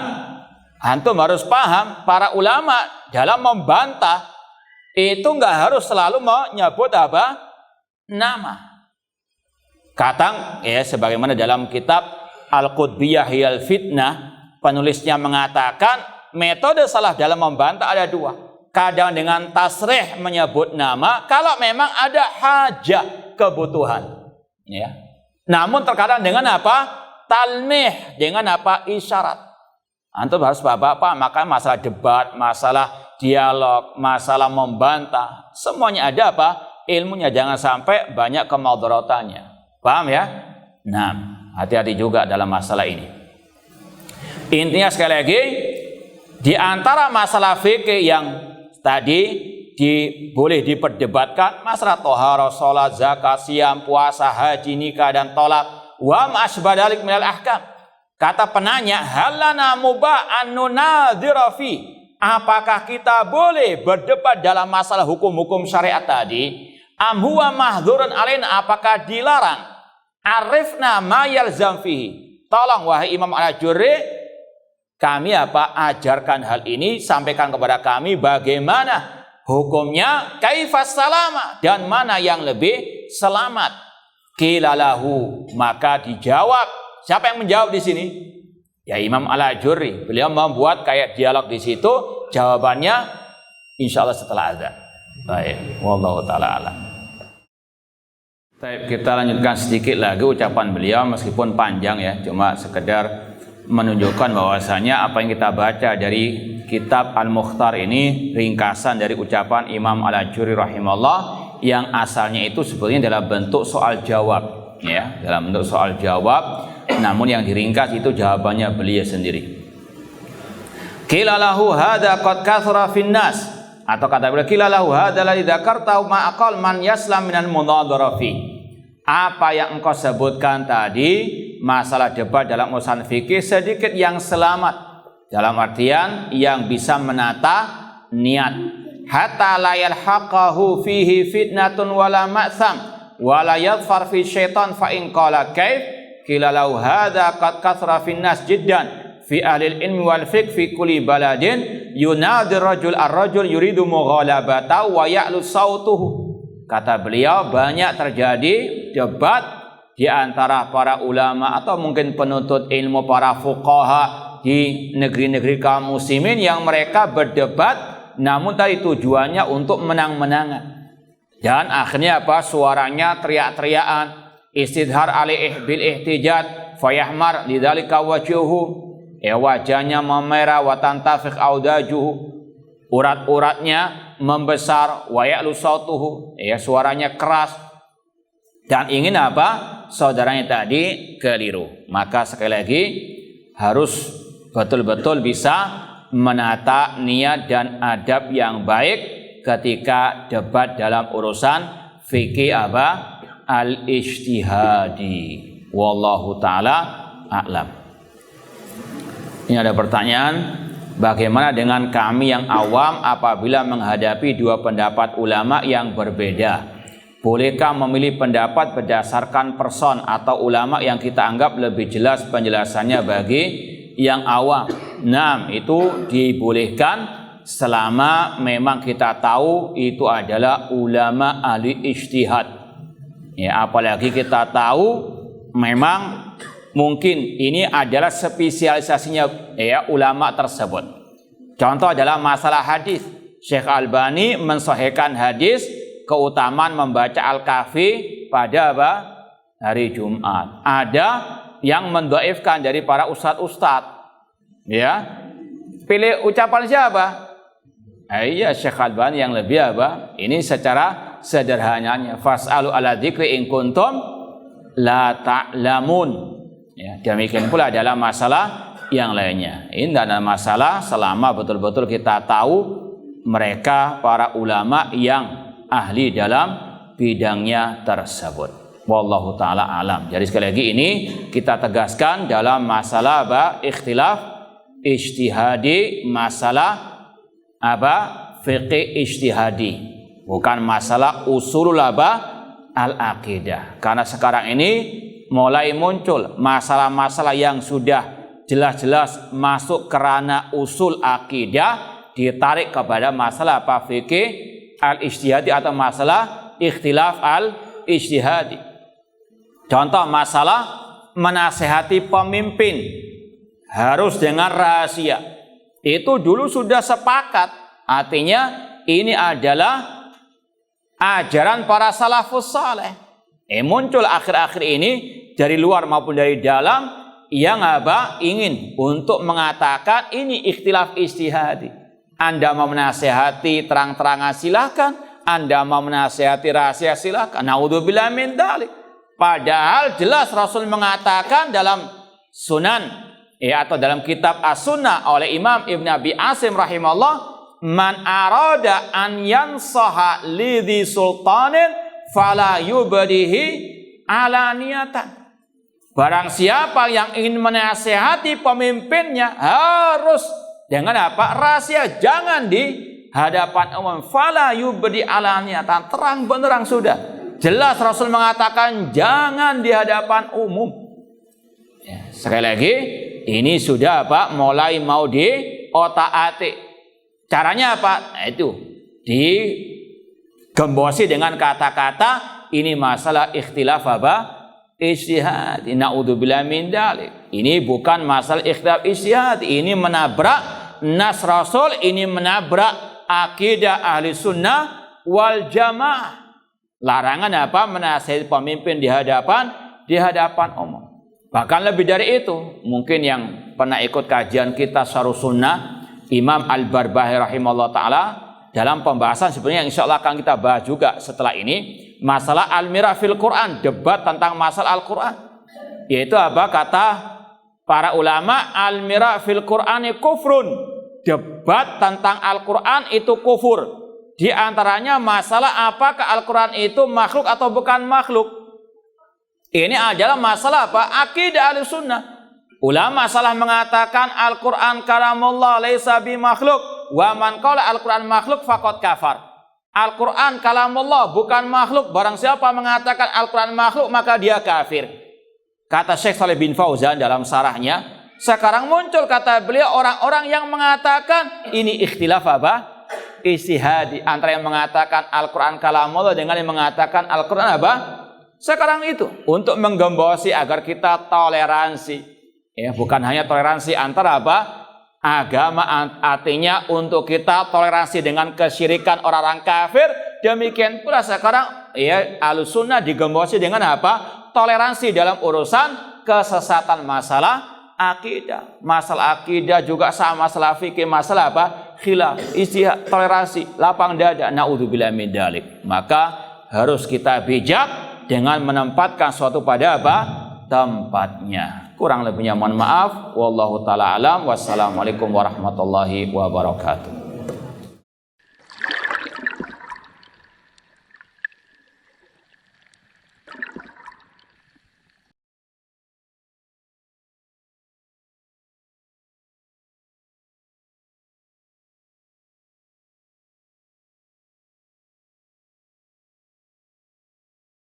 antum harus paham, para ulama dalam membantah itu nggak harus selalu menyebut apa? Nama. Kadang ya, sebagaimana dalam kitab Al-Qutbiyah Hiyal Fitnah, penulisnya mengatakan metode salah dalam membantah ada dua. Kadang dengan tasrih menyebut nama kalau memang ada hajat, kebutuhan. Ya. Namun terkadang dengan apa? Talmih, dengan apa? Isyarat. Antum harus paham, maka masalah debat, masalah dialog, masalah membantah, semuanya ada apa? Ilmunya, jangan sampai banyak kemadaratannya. Paham ya? Nah, hati-hati juga dalam masalah ini. Intinya sekali lagi, di antara masalah fikih yang tadi boleh diperdebatkan, masalah tohara, sholat, zakat, siam, puasa, haji, nikah, dan tolak, wa ma'asbadalik minal ahkam. Kata penanya, halana mubah an-nunadhira fi, apakah kita boleh berdebat dalam masalah hukum-hukum syariat tadi? Am huwa mahdhurun alaina, apakah dilarang? Arifna ma yalzam fihi. Tolong wahai Imam Al-Ajurri, kami apa? Ajarkan hal ini, sampaikan kepada kami bagaimana hukumnya, kaifas salama, dan mana yang lebih selamat. Qilalahu, maka dijawab. Siapa yang menjawab di sini? Ya, Imam Al-Ajurri. Beliau membuat kayak dialog di situ. Jawabannya insya Allah setelah azan. Baik, wallahu taala alam. Baik, kita lanjutkan sedikit lagi ucapan beliau, meskipun panjang ya, cuma sekedar menunjukkan bahwasanya apa yang kita baca dari kitab Al-Mukhtar ini ringkasan dari ucapan Imam Al-Ajurri rahimahullah, yang asalnya itu sebetulnya dalam bentuk soal jawab ya, dalam bentuk soal jawab, namun yang diringkas itu jawabannya beliau sendiri. Qila lahu hadza qad kathara fin nas, atau kata beliau qila lahu hadza la dzakarta ma aqal man yaslam minal munadhara fi. Apa yang engkau sebutkan tadi masalah debat dalam urusan fikih sedikit yang selamat, dalam artian yang bisa menata niat, hatta la yalhaqahu fihi fitnatun wala ma'sam wala yadfar fi syaitan fa in qala kaif qila lahu hadza qad kathara fin nas jiddan fi ahli ilmi wal fiqh fi kulli baladin yunadir rajul ar-rajul yuridu mughalabata wa ya'lu sautuhu. Kata beliau, banyak terjadi debat di antara para ulama atau mungkin penuntut ilmu, para fuqaha di negeri-negeri kaum muslimin yang mereka berdebat, namun tadi tujuannya untuk menang-menangan. Dan akhirnya apa? Suaranya teriak-teriakan, istidhar alih bil ihtijat fayahmar lidzalika wajhuhu, ya wajahnya memerah, wa tantafiq audajuhu, urat-uratnya membesar, wa ya'lu sautuhu, ya suaranya keras, dan ingin apa? Saudaranya tadi keliru. Maka sekali lagi harus betul-betul bisa menata niat dan adab yang baik ketika debat dalam urusan fikih apa? Al-ijtihadi. Wallahu ta'ala a'lam. Ini ada pertanyaan, bagaimana dengan kami yang awam apabila menghadapi dua pendapat ulama yang berbeda? Bolehkah memilih pendapat berdasarkan person atau ulama yang kita anggap lebih jelas penjelasannya bagi yang awam? Nah, itu dibolehkan selama memang kita tahu itu adalah ulama ahli ijtihad. Ya, apalagi kita tahu memang mungkin ini adalah spesialisasinya ya ulama tersebut. Contoh adalah masalah hadis. Syekh Albani mensahihkan hadis keutamaan membaca Al-Kahfi pada apa? Hari Jumat. Ada yang mendhaifkan dari para ustadz-ustadz. Ya. Pilih ucapan siapa? Iya, Syekh Albani yang lebih apa? Ini secara sederhananya. Fas'alu ala dzikri in kuntum la ta'lamun. Ya, demikian pula adalah masalah yang lainnya. Ini adalah masalah selama betul-betul kita tahu mereka para ulama yang ahli dalam bidangnya tersebut. Wallahu taala alam. Jadi sekali lagi ini kita tegaskan dalam masalah apa? Ikhtilaf ijtihadi, masalah apa? Fiqih ijtihadi. Bukan masalah usulul apa? Al-aqidah. Karena sekarang ini mulai muncul masalah-masalah yang sudah jelas-jelas masuk ke ranah usul akidah ditarik kepada masalah apa? Fikih al-ijtihadi atau masalah ikhtilaf al-ijtihadi. Contoh masalah menasehati pemimpin harus dengan rahasia. Itu dulu sudah sepakat. Artinya ini adalah ajaran para salafus saleh. Muncul akhir-akhir ini dari luar maupun dari dalam yang apa? Ingin untuk mengatakan ini ikhtilaf ijtihadi. Anda mau menasihati terang-terangan silakan, Anda mau menasihati rahasia silakan. Naudzubillah min dzalik. Padahal jelas Rasul mengatakan dalam Sunan atau dalam kitab As-Sunnah oleh Imam Ibn Abi Asim rahimahullah, man arada an yansaha lidhi sultanin fala yubdihi alaniyatan. Barang siapa yang ingin menasihati pemimpinnya harus dengan apa? Rahasia, jangan di hadapan umum. Fala yubdi alaniyatan, terang benderang sudah. Jelas Rasul mengatakan jangan di hadapan umum. Ya, sekali lagi ini sudah apa? Mulai mau di otak-atik. Caranya apa? Nah, itu digembosi dengan kata-kata ini masalah ikhtilaf apa? Ijtihad. Naudzubillah min dzalik. Ini bukan masalah ikhtilaf ijtihad, ini menabrak nas Rasul, ini menabrak akidah ahli sunnah wal jamaah. Larangan apa? Menasihati pemimpin di hadapan umum. Bahkan lebih dari itu, mungkin yang pernah ikut kajian kita Syarh Sunnah Imam Al-Barbahari rahimahullah ta'ala dalam pembahasan sebenarnya insya Allah akan kita bahas juga setelah ini masalah al-mirah fil Quran, debat tentang masalah Al-Quran, yaitu apa kata para ulama, al-mirah fil Qur'ani kufrun, debat tentang Al-Quran itu kufur. Di antaranya masalah apakah Al-Quran itu makhluk atau bukan makhluk. Ini adalah masalah apa? Akidah Ahlussunnah. Ulama salah mengatakan Al-Quran kalamullah laisa bimakhluk, wa man qala Al-Quran makhluk faqad kafar. Al-Quran kalamullah bukan makhluk, barang siapa mengatakan Al-Quran makhluk maka dia kafir. Kata Syekh Shalih bin Fauzan dalam sarahnya, sekarang muncul kata beliau orang-orang yang mengatakan ini ikhtilaf apa? Ijtihadi, antara yang mengatakan Al-Quran kalamullah dengan yang mengatakan Al-Quran apa? Sekarang itu untuk menggembosi agar kita toleransi. Ya, bukan hanya toleransi antara apa? Agama, artinya untuk kita toleransi dengan kesyirikan orang-orang kafir. Demikian pula sekarang ya Ahlussunnah digembosi dengan apa? Toleransi dalam urusan kesesatan masalah akidah. Masalah akidah juga sama masalah fikih, masalah apa? Khilaf, ijtihad, toleransi, lapang dada. Naudzubillah min dzalik. Maka harus kita bijak dengan menempatkan suatu pada apa? Tempatnya. Kurang lebihnya mohon maaf. Wallahu taala alam. Wassalamualaikum warahmatullahi wabarakatuh.